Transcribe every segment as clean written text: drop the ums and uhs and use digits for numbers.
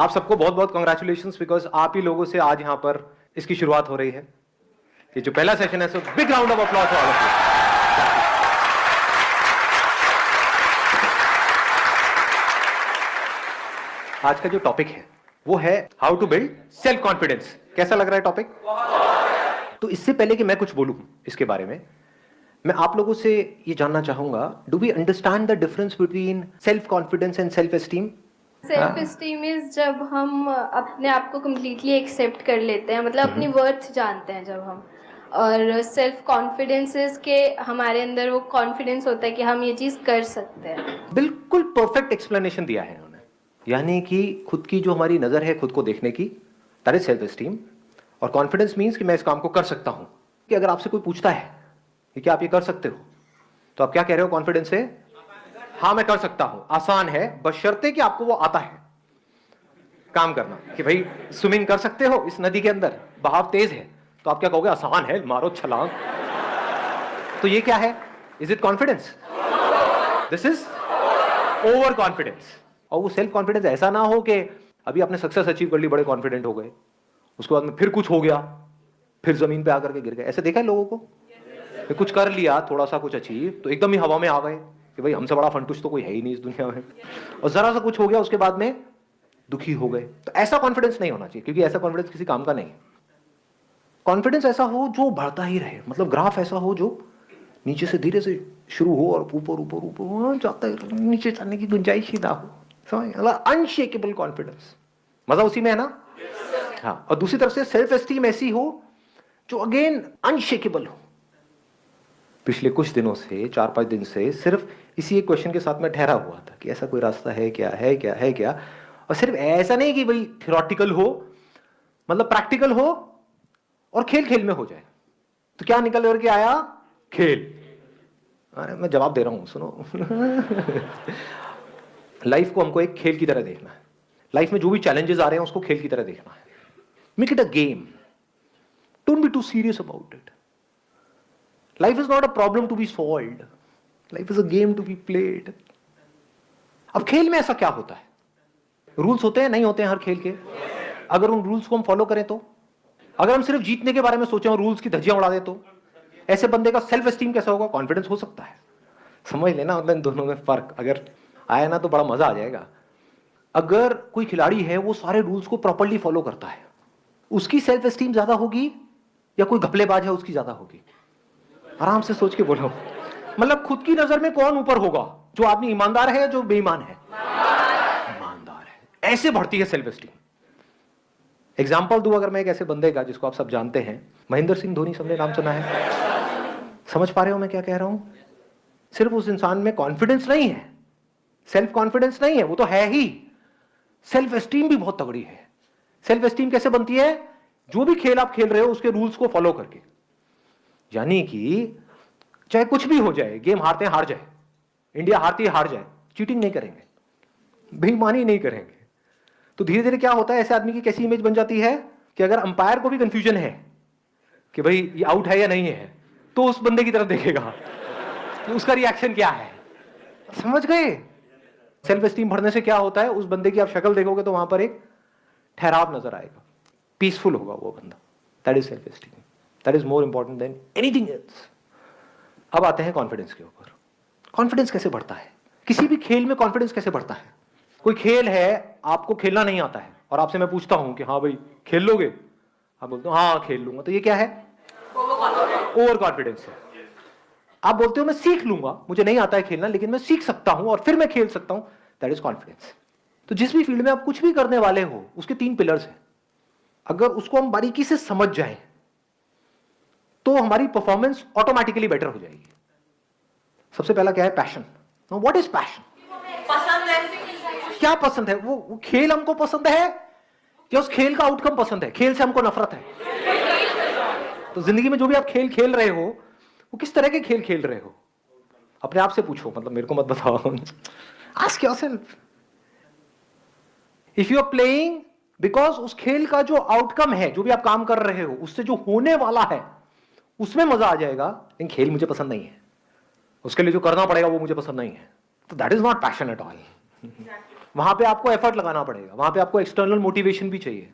आप सबको बहुत बहुत कॉन्ग्रेचुलेशंस, बिकॉज आप ही लोगों से आज यहां पर इसकी शुरुआत हो रही है। ये जो पहला सेशन है, so big round of applause for all of you. आज का जो टॉपिक है वो है how to build self confidence. कैसा लग रहा है टॉपिक? तो इससे पहले कि मैं कुछ बोलूं इसके बारे में, मैं आप लोगों से ये जानना चाहूंगा, do we understand the difference between self confidence and self esteem? Self esteem is जब हम अपने आप को कम्प्लीटली एक्सेप्ट कर लेते हैं, मतलब अपनी वर्थ जानते हैं जब हम। और सेल्फ कॉन्फिडेंस इज के हमारे अंदर वो कॉन्फिडेंस होता है कि हम ये चीज़ कर सकते हैं। बिल्कुल परफेक्ट एक्सप्लेनेशन दिया है उन्होंने। यानी कि खुद की जो हमारी नजर है खुद को देखने की, दैट इज सेल्फ एस्टीम। और कॉन्फिडेंस मीन्स कि मैं इस काम को कर सकता हूं। कि अगर आपसे कोई पूछता है कि क्या आप ये कर सकते हो, तो आप क्या कह रहे हो कॉन्फिडेंस से? हाँ मैं कर सकता हूं, आसान है, बशर्ते कि आपको वो आता है काम करना। कि भाई स्विमिंग कर सकते हो इस नदी के अंदर, बहाव तेज है, तो आप क्या कहोगे? आसान है, मारो छलांग। तो ये क्या है? Is it confidence? This is over confidence. और वो सेल्फ कॉन्फिडेंस ऐसा ना हो कि अभी आपने सक्सेस अचीव कर ली, बड़े कॉन्फिडेंट हो गए, उसके बाद में फिर कुछ हो गया, फिर जमीन पे आकर के गिर गए। ऐसे देखा है लोगों को? कुछ कर लिया, थोड़ा सा कुछ अचीव, तो एकदम ही हवा में आ गए कि भाई हमसे बड़ा फंटूस तो कोई है ही नहीं इस दुनिया में। और जरा सा कुछ हो गया, उसके बाद में दुखी हो गए। तो ऐसा कॉन्फिडेंस नहीं होना चाहिए, क्योंकि ऐसा कॉन्फिडेंस किसी काम का नहीं है। कॉन्फिडेंस ऐसा हो जो बढ़ता ही रहे, मतलब ग्राफ ऐसा हो जो नीचे से धीरे से शुरू हो और ऊपर ऊपर ऊपर जाता है, नीचे जाने की गुंजाइश ही ना हो। समझ? अनशेकेबल कॉन्फिडेंस, मजा उसी में है ना? हाँ। और दूसरी तरफ से सेल्फ एस्टीम ऐसी हो जो अगेन अनशेकेबल हो। पिछले कुछ दिनों से, 4-5 दिन से सिर्फ इसी एक क्वेश्चन के साथ में ठहरा हुआ था कि ऐसा कोई रास्ता है क्या, है क्या, है क्या। और सिर्फ ऐसा नहीं कि भाई थियोरेटिकल हो, मतलब प्रैक्टिकल हो और खेल खेल में हो जाए। तो क्या निकल करके आया? खेल। अरे मैं जवाब दे रहा हूं, सुनो। लाइफ को हमको एक खेल की तरह देखना है। लाइफ में जो भी चैलेंजेस आ रहे हैं उसको खेल की तरह देखना है। Make it a game, don't be too serious about it. Life is not a problem to be solved, life is a game to be played. अब खेल में ऐसा क्या होता है? रूल्स होते हैं, नहीं होते हैं हर खेल के? अगर उन रूल्स को हम फॉलो करें तो, अगर हम सिर्फ जीतने के बारे में सोचें और रूल्स की धज्जियां उड़ा दें तो ऐसे बंदे का सेल्फ एस्टीम कैसा होगा? कॉन्फिडेंस हो सकता है? समझ लेना, मतलब इन दोनों में फर्क अगर आया ना तो बड़ा मजा आ जाएगा। अगर कोई खिलाड़ी है वो सारे रूल्स को प्रॉपर्ली फॉलो करता है, उसकी सेल्फ एस्टीम ज्यादा होगी या कोई घपलेबाज है उसकी ज्यादा होगी? आराम से सोच के बोलो। मतलब खुद की नजर में कौन ऊपर होगा? जो आदमी ईमानदार है या जो बेईमान है? ईमानदार है। ऐसे बढ़ती है सेल्फ एस्टीम। एग्जाम्पल दूं अगर मैं एक ऐसे बंदे का जिसको आप सब जानते हैं, महेंद्र सिंह धोनी, सबने नाम सुना है? समझ पा रहे हो मैं क्या कह रहा हूं? सिर्फ उस इंसान में कॉन्फिडेंस नहीं है, सेल्फ कॉन्फिडेंस नहीं है, वो तो है ही, सेल्फ एस्टीम भी बहुत तगड़ी है। सेल्फ एस्टीम कैसे बनती है? जो भी खेल आप खेल रहे हो उसके रूल्स को फॉलो करके। यानी कि चाहे कुछ भी हो जाए, गेम हारते हैं हार जाए, इंडिया हारती है हार जाए, चीटिंग नहीं करेंगे, बेईमानी नहीं करेंगे। तो धीरे धीरे क्या होता है, ऐसे आदमी की कैसी इमेज बन जाती है कि अगर अंपायर को भी कंफ्यूजन है कि भाई ये आउट है या नहीं है, तो उस बंदे की तरफ देखेगा, तो उसका रिएक्शन क्या है। समझ गए? सेल्फ एस्टीम बढ़ने से क्या होता है, उस बंदे की आप शक्ल देखोगे तो वहां पर एक ठहराव नजर आएगा, पीसफुल होगा वो बंदा। That is self esteem, that is more important than anything else. अब आते हैं कॉन्फिडेंस के ऊपर। कॉन्फिडेंस कैसे बढ़ता है? किसी भी खेल में कॉन्फिडेंस कैसे बढ़ता है? कोई खेल है, आपको खेलना नहीं आता है और आपसे मैं पूछता हूं कि हाँ भाई खेल लोगे, आप बोलते हो हाँ खेल लूंगा, तो ये क्या है? ओवर कॉन्फिडेंस है। आप बोलते हो मैं सीख लूंगा, मुझे नहीं आता है खेलना लेकिन मैं सीख सकता हूं और फिर मैं खेल सकता हूं, दैट इज कॉन्फिडेंस। तो जिस भी फील्ड में आप कुछ भी करने वाले हो उसके 3 पिलर्स हैं। अगर उसको हम बारीकी से समझ जाएं तो हमारी परफॉर्मेंस ऑटोमेटिकली बेटर हो जाएगी। सबसे पहला क्या है? पैशन। What is passion? पसंद है। क्या पसंद है? वो खेल हमको पसंद है या उस खेल का आउटकम पसंद है? खेल से हमको नफरत है। तो जिंदगी में जो भी आप खेल खेल रहे हो, वो किस तरह के खेल खेल रहे हो? अपने आप से पूछो, मतलब मेरे को मत बताओ। Ask yourself. If you are playing because उस खेल का जो आउटकम है, जो भी आप काम कर रहे हो, उससे जो होने वाला है उसमें मजा आ जाएगा, लेकिन खेल मुझे पसंद नहीं है, उसके लिए जो करना पड़ेगा वो मुझे पसंद नहीं है, तो that is not passion at all. वहां पे आपको एफर्ट लगाना पड़ेगा, वहां पे आपको एक्सटर्नल मोटिवेशन भी चाहिए,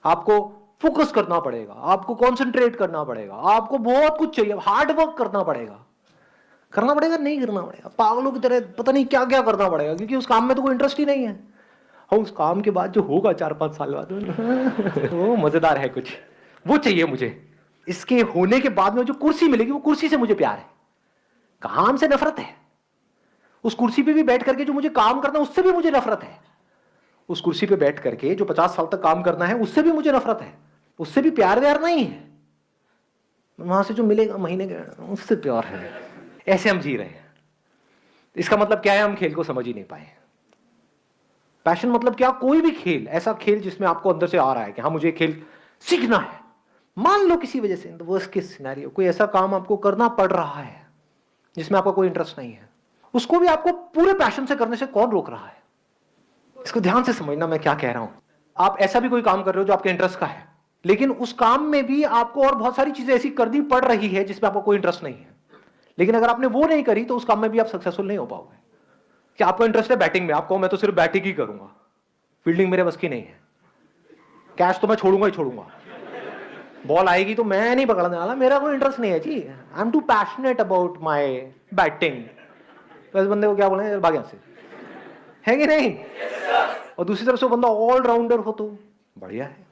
आपको फोकस करना पड़ेगा, आपको कॉन्सेंट्रेट करना पड़ेगा, आपको बहुत कुछ चाहिए, हार्ड वर्क करना पड़ेगा, नहीं करना पड़ेगा, पागलों की तरह पता नहीं क्या क्या करना पड़ेगा, क्योंकि उस काम में तो कोई इंटरेस्ट ही नहीं है। और उस काम के बाद जो होगा 4-5 साल बाद वो मजेदार है कुछ, वो चाहिए मुझे। इसके होने के बाद में जो कुर्सी मिलेगी, वो कुर्सी से मुझे प्यार है, काम से नफरत है। उस कुर्सी पे भी बैठ करके जो मुझे काम करना है उससे भी मुझे नफरत है। उस कुर्सी पे बैठ करके जो 50 साल तक काम करना है उससे भी मुझे नफरत है, उससे भी प्यार व्यार नहीं है। वहां से जो मिलेगा महीने के उससे प्यार है। ऐसे हम जी रहे हैं। इसका मतलब क्या है? हम खेल को समझ ही नहीं पाए। पैशन मतलब क्या? कोई भी खेल, ऐसा खेल जिसमें आपको अंदर से आ रहा है कि हाँ मुझे खेल सीखना है। मान लो किसी वजह से, वर्स्ट केस सिनेरियो, कोई ऐसा काम आपको करना पड़ रहा है जिसमें आपका कोई इंटरेस्ट नहीं है, उसको भी आपको पूरे पैशन से करने से कौन रोक रहा है? इसको ध्यान से समझना मैं क्या कह रहा हूं। आप ऐसा भी कोई काम कर रहे हो जो आपके इंटरेस्ट का है, लेकिन उस काम में भी आपको और बहुत सारी चीजें ऐसी करनी पड़ रही है जिसमें आपको कोई इंटरेस्ट नहीं है, लेकिन अगर आपने वो नहीं करी तो उस काम में भी आप सक्सेसफुल नहीं हो पाओगे। क्या आपको इंटरेस्ट है बैटिंग में, आपको मैं तो सिर्फ बैटिंग ही करूंगा, फील्डिंग मेरे बस की नहीं है, कैच तो मैं छोड़ूंगा ही छोड़ूंगा, बॉल आएगी तो मैं नहीं पकड़ने वाला, मेरा कोई इंटरेस्ट नहीं है जी, I am too passionate about my batting. तो इस बंदे को क्या बोले, भाग यहां से, है कि नहीं? और दूसरी तरफ से बंदा ऑलराउंडर हो तो बढ़िया है।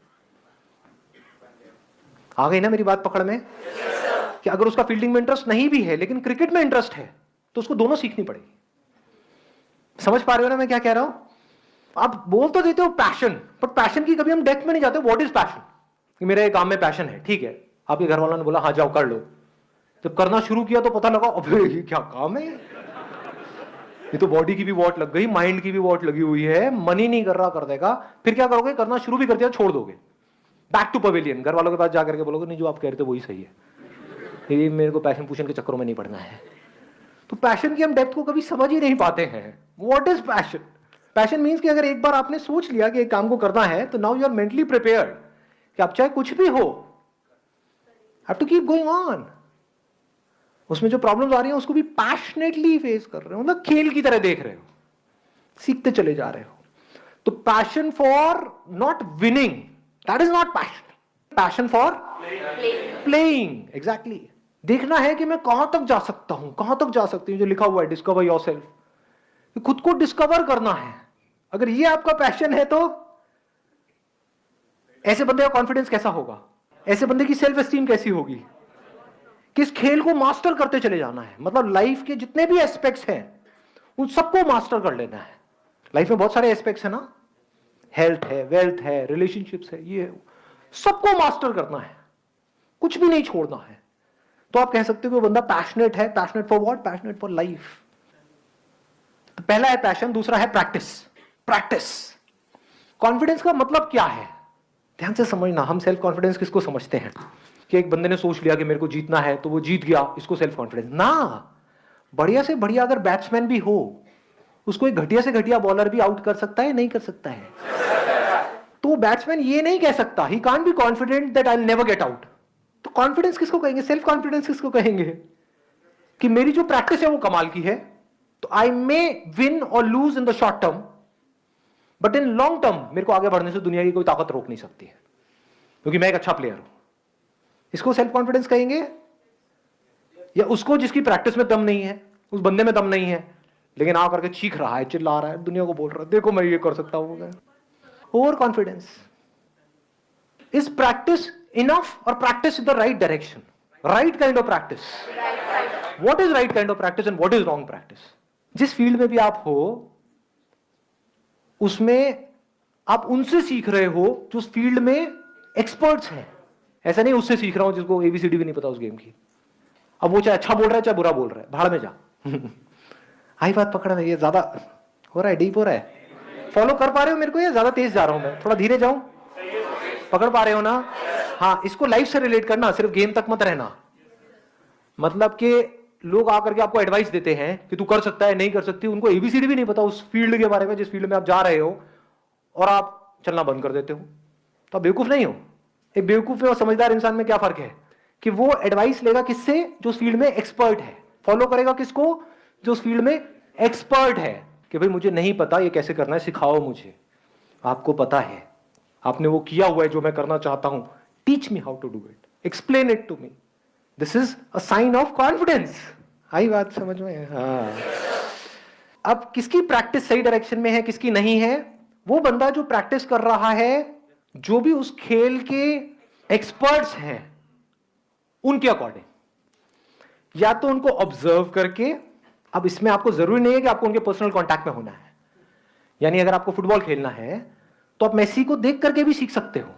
आ गई ना मेरी बात पकड़ में? कि अगर उसका फील्डिंग में इंटरेस्ट नहीं भी है लेकिन क्रिकेट में इंटरेस्ट है तो उसको दोनों सीखनी पड़ेगी। समझ पा रहे हो ना मैं क्या कह रहा हूं? आप बोल तो देते हो पैशन, पर पैशन की कभी हम डेप्थ में नहीं जाते। What is passion? कि मेरे काम में पैशन है, ठीक है, आपके घर वालों ने बोला हाँ जाओ कर लो, जब करना शुरू किया तो पता लगा अबे ये क्या काम है, ये तो बॉडी की भी वॉट लग गई, माइंड की भी वॉट लगी हुई है, मन ही नहीं कर रहा कर देगा। फिर क्या करोगे? करना शुरू भी कर दिया छोड़ दोगे, बैक टू पवेलियन, घर वालों के पास जाकर के बोलोगे नहीं जो आप कह रहे थे वही सही है, ये मेरे को पैशन पूशन के चक्करों में नहीं पड़ना है। तो पैशन की हम डेप्थ को कभी समझ ही नहीं पाते हैं। What is passion? Passion means कि अगर एक बार आपने सोच लिया कि एक काम को करना है तो now you are mentally prepared कि आप चाहे कुछ भी हो, have to keep going on. उसमें जो प्रॉब्लम्स आ रही हैं उसको भी पैशनेटली फेस कर रहे हो, मतलब खेल की तरह देख रहे हो, सीखते चले जा रहे हो। तो passion for not winning, that is not passion. Passion for playing, exactly. देखना है कि मैं कहां तक जा सकता हूं, कहां तक जा सकती हूं, जो लिखा हुआ है डिस्कवर योरसेल्फ, खुद को डिस्कवर करना है। अगर ये आपका पैशन है तो ऐसे बंदे का कॉन्फिडेंस कैसा होगा, ऐसे बंदे की सेल्फ एस्टीम कैसी होगी कि इस खेल को मास्टर करते चले जाना है। मतलब लाइफ के जितने भी एस्पेक्ट्स हैं उन सबको मास्टर कर लेना है। लाइफ में बहुत सारे एस्पेक्ट्स है ना, हेल्थ है, वेल्थ है, रिलेशनशिप्स है, ये सबको मास्टर करना है, कुछ भी नहीं छोड़ना है। तो आप कह सकते हो कि वो बंदा पैशनेट है। Passionate for what? Passionate for life. तो पहला है पैशन, दूसरा है प्रैक्टिस। प्रैक्टिस। कॉन्फिडेंस का मतलब क्या है? ध्यान से समझना। हम सेल्फ कॉन्फिडेंस किसको समझते हैं कि एक बंदे ने सोच लिया कि मेरे को जीतना है तो वो जीत गया, इसको सेल्फ कॉन्फिडेंस ना। बढ़िया से बढ़िया अगर बैट्समैन भी हो, उसको एक घटिया से घटिया बॉलर भी आउट कर सकता है, नहीं कर सकता है? तो बैट्समैन ये नहीं कह सकता, he can't be confident that I will never get out. तो कॉन्फिडेंस किसको कहेंगे? सेल्फ कॉन्फिडेंस किसको कहेंगे? कि मेरी जो प्रैक्टिस है वो कमाल की है, तो आई मे विन और lose in the short term, but in long term मेरे को आगे बढ़ने से दुनिया की कोई ताकत रोक नहीं सकती है, क्योंकि मैं एक अच्छा प्लेयर हूं। इसको सेल्फ कॉन्फिडेंस कहेंगे? या उसको जिसकी प्रैक्टिस में दम नहीं है, उस बंदे में दम नहीं है, लेकिन आ करके चीख रहा है, चिल्ला रहा है, दुनिया को बोल रहा है देखो मैं ये कर सकता हूं। Over confidence. Is practice enough और practice in the right direction? Right kind of practice. What is right kind of practice and what is wrong practice? जिस फील्ड में भी आप हो उसमें आप उनसे सीख रहे हो जो उस फील्ड में एक्सपर्ट्स हैं। ऐसा नहीं उससे सीख रहा हूं जिसको एबीसीडी भी नहीं पता उस गेम की, अब वो चाहे अच्छा बोल रहा है चाहे बुरा बोल रहा है, भाड़ में जा। आई बात पकड़ में? ये ज्यादा हो रहा है, डीप हो रहा है। फॉलो कर पा रहे हो मेरे को या ज्यादा तेज जा रहा हूं मैं? थोड़ा धीरे जाऊं? पकड़ पा रहे हो ना? हाँ, इसको लाइफ से रिलेट करना, सिर्फ गेम तक मत रहना। मतलब कि लोग आकर के आपको एडवाइस देते हैं कि तू कर सकता है, नहीं कर सकती, उनको एबीसीडी भी नहीं पता उस फील्ड के बारे में जिस फील्ड में आप जा रहे हो, और आप चलना बंद कर देते हो, तो आप बेवकूफ नहीं हो। एक बेवकूफ और समझदार इंसान में क्या फर्क है कि वो एडवाइस लेगा किससे? जो उस फील्ड में एक्सपर्ट है। फॉलो करेगा किसको? जो उस फील्ड में एक्सपर्ट है। कि भाई मुझे नहीं पता ये कैसे करना है, सिखाओ मुझे। आपको पता है, आपने वो किया हुआ है जो मैं करना चाहता हूं, teach me how to do it, explain it to me. This is a sign of confidence. आई बात समझ में? हाँ। अब किसकी प्रैक्टिस सही डायरेक्शन में है, किसकी नहीं है? वो बंदा जो प्रैक्टिस कर रहा है, जो भी उस खेल के एक्सपर्ट्स हैं उनके अकॉर्डिंग, या तो उनको ऑब्जर्व करके। अब इसमें आपको जरूरी नहीं है कि आपको उनके पर्सनल कांटेक्ट में होना है। यानी अगर आपको फुटबॉल खेलना है तो आप मेसी को देख करके भी सीख सकते हो।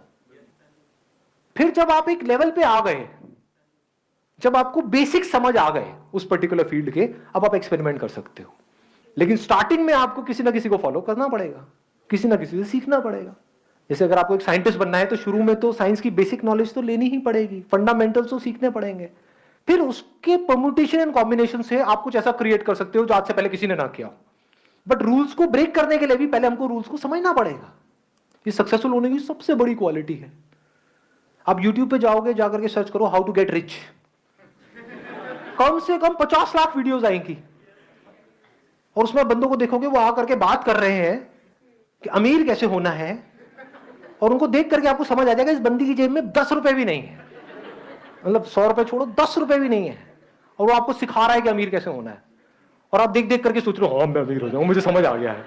फिर जब आप एक लेवल पे आ गए, जब आपको बेसिक समझ आ गए उस पर्टिकुलर फील्ड के, अब आप एक्सपेरिमेंट कर सकते हो। लेकिन स्टार्टिंग में आपको किसी ना किसी को फॉलो करना पड़ेगा, किसी ना किसी से सीखना पड़ेगा। जैसे अगर आपको एक साइंटिस्ट बनना है तो शुरू में तो साइंस की बेसिक नॉलेज तो लेनी ही पड़ेगी, फंडामेंटल्स तो सीखने पड़ेंगे। फिर उसके परम्यूटेशन एंड कॉम्बिनेशन से आप कुछ ऐसा क्रिएट कर सकते हो जो आज से पहले किसी ने ना किया। बट रूल्स को ब्रेक करने के लिए भी पहले हमको रूल्स को समझना पड़ेगा। ये सक्सेसफुल होने की सबसे बड़ी क्वालिटी है। आप YouTube पे जाओगे, जाकर के सर्च करो हाउ टू गेट रिच, कम से कम 50 लाख वीडियोस आएंगी, और उसमें बंदों को देखोगे वो आकर के बात कर रहे हैं कि अमीर कैसे होना है, और उनको देख करके आपको समझ आ जाएगा इस बंदी की जेब में 10 रुपए भी नहीं है। मतलब 100 रुपए छोड़ो, 10 रुपए भी नहीं है, और वो आपको सिखा रहा है कि अमीर कैसे होना है। और आप देख देख करके सोच रहे हो हाँ मैं अमीर हो जाऊं, मुझे समझ आ गया है।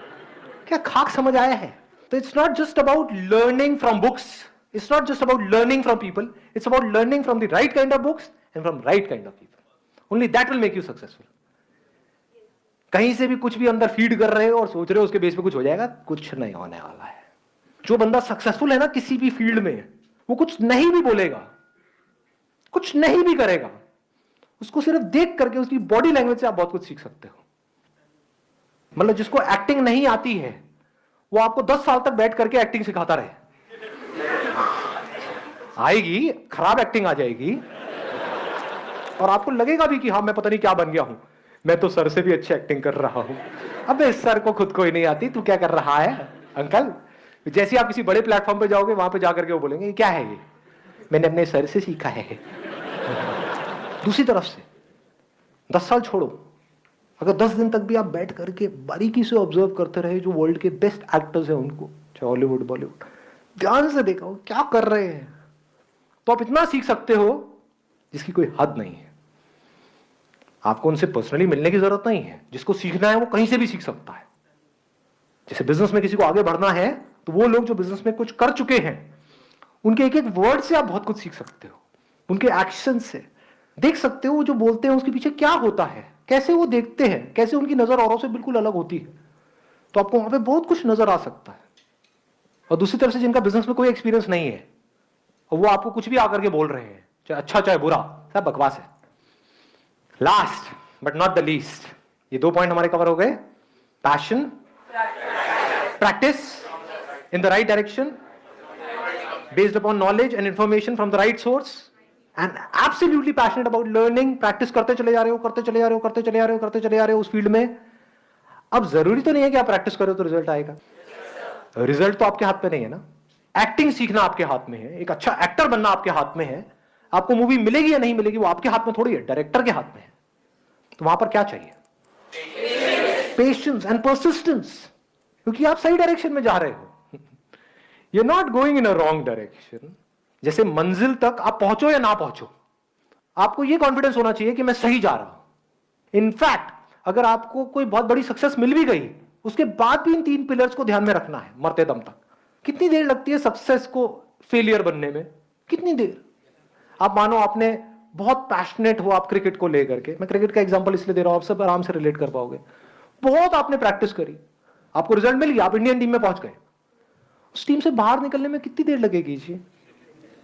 क्या खाक समझ आया है? तो it's not just about learning from books, it's not just about learning from people, it's about learning from the right kind of books and from right kind of people. Only that will make you successful. कहीं से भी कुछ भी अंदर feed कर रहे हो और सोच रहे हो उसके बेस पे कुछ हो जाएगा, कुछ नहीं होने वाला है। जो बंदा सक्सेसफुल है ना किसी भी फील्ड में, वो कुछ नहीं भी बोलेगा, कुछ नहीं भी करेगा, उसको सिर्फ देख करके उसकी बॉडी लैंग्वेज से आप बहुत कुछ सीख सकते हो। मतलब जिसको एक्टिंग नहीं आती है वो आपको 10 साल तक बैठ करके एक्टिंग सिखाता रहे, आएगी खराब एक्टिंग आ जाएगी, और आपको लगेगा भी कि हाँ मैं पता नहीं क्या बन गया हूं, मैं तो सर से भी अच्छी एक्टिंग कर रहा हूं। अबे सर को खुद को ही नहीं आती, तू क्या कर रहा है अंकल? जैसे आप किसी बड़े प्लेटफॉर्म पे जाओगे, वहां पे जाकर के वो बोलेंगे क्या है ये, मैंने अपने सर से सीखा है। दूसरी तरफ से 10 साल छोड़ो, अगर 10 दिन तक भी आप बैठ करके बारीकी से ऑब्जर्व करते रहे जो वर्ल्ड के बेस्ट एक्टर्स हैं उनको, चाहे हॉलीवुड बॉलीवुड, ध्यान से देखा हो क्या कर रहे हैं, तो आप इतना सीख सकते हो जिसकी कोई हद नहीं है। आपको उनसे पर्सनली मिलने की जरूरत नहीं है, जिसको सीखना है वो कहीं से भी सीख सकता है। जैसे बिजनेस में किसी को आगे बढ़ना है तो वो लोग जो बिजनेस में कुछ कर चुके हैं उनके एक एक वर्ड से आप बहुत कुछ सीख सकते हो, उनके एक्शन से देख सकते हो वो जो बोलते हैं उसके पीछे क्या होता है, कैसे वो देखते हैं, कैसे उनकी नजर औरों से बिल्कुल अलग होती है। तो आपको वहां पे बहुत कुछ नजर आ सकता है। और दूसरी तरफ से जिनका बिजनेस में कोई एक्सपीरियंस नहीं है और वो आपको कुछ भी आकर के बोल रहे हैं, चाहे अच्छा चाहे बुरा, सब बकवास है। Last but not the least, ये 2 पॉइंट हमारे कवर हो गए। Passion, practice in the right direction based upon knowledge and information from the right source, and absolutely passionate about learning. Practice करते चले जा रहे हो, करते चले जा रहे हो, करते चले जा रहे हो, करते चले जा रहे हो उस फील्ड में। अब जरूरी तो नहीं है कि आप प्रैक्टिस करो तो रिजल्ट आएगा, रिजल्ट तो आपके हाथ में नहीं है ना। एक्टिंग सीखना आपके हाथ में है, एक अच्छा एक्टर बनना आपके हाथ में है। आपको मूवी मिलेगी या नहीं मिलेगी वो आपके हाथ में थोड़ी है, डायरेक्टर के हाथ में है। तो वहां पर क्या चाहिए? पेशेंस एंड परसिस्टेंस, क्योंकि आप सही डायरेक्शन में जा रहे हो। You are not going in a wrong direction. जैसे मंजिल तक आप पहुंचो या ना पहुंचो, आपको यह कॉन्फिडेंस होना चाहिए कि मैं सही जा रहा हूं। इनफैक्ट अगर आपको कोई बहुत बड़ी सक्सेस मिल भी गई, उसके बाद भी इन 3 पिलर्स को ध्यान में रखना है मरते दम तक। कितनी देर लगती है सक्सेस को फेलियर बनने में? कितनी देर? आप मानो आपने बहुत पैशनेट हो आप क्रिकेट को लेकर के, मैं क्रिकेट का एग्जांपल इसलिए दे रहा हूं, आप सब आराम से रिलेट कर पाओगे। बहुत आपने प्रैक्टिस करी, आपको रिजल्ट मिल गया, आप इंडियन टीम में पहुंच गए। उस टीम से बाहर निकलने में कितनी देर लगेगी जी?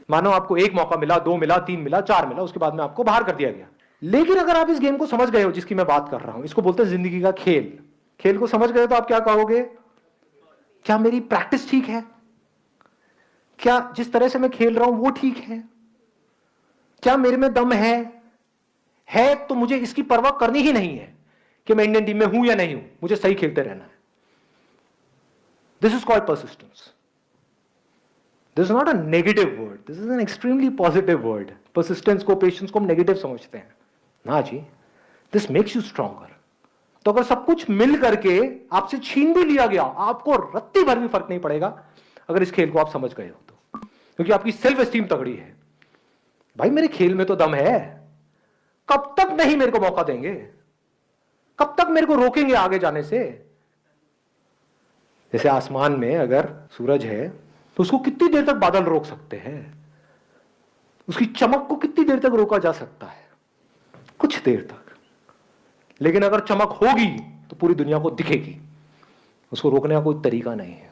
मानो आपको 1 मौका मिला, 2 मिला, 3 मिला, 4 मिला, उसके बाद में आपको बाहर कर दिया गया। लेकिन अगर आप इस गेम को समझ गए हो जिसकी मैं बात कर रहा हूं, इसको बोलते हैं जिंदगी का खेल। खेल को समझ गए तो आप क्या कहोगे? क्या मेरी प्रैक्टिस ठीक है? क्या जिस तरह से मैं खेल रहा हूं वो ठीक है? क्या मेरे में दम है तो मुझे इसकी परवाह करनी ही नहीं है कि मैं इंडियन टीम में हूं या नहीं हूं, मुझे सही खेलते रहना है। This is called persistence. This is not a negative word, this is an extremely positive word. Persistence को, पेशेंस को हम नेगेटिव समझते हैं ना जी। This makes you stronger. तो अगर सब कुछ मिल करके आपसे छीन भी लिया गया, आपको रत्ती भर भी फर्क नहीं पड़ेगा, अगर इस खेल को आप समझ गए हो तो, क्योंकि आपकी सेल्फ एस्टीम तगड़ी है। भाई मेरे खेल में तो दम है, कब तक नहीं मेरे को मौका देंगे, कब तक मेरे को रोकेंगे आगे जाने से। जैसे आसमान में अगर सूरज है तो उसको कितनी देर तक बादल रोक सकते हैं, उसकी चमक को कितनी देर तक रोका जा सकता है, कुछ देर तक। लेकिन अगर चमक होगी तो पूरी दुनिया को दिखेगी, उसको रोकने का कोई तरीका नहीं है।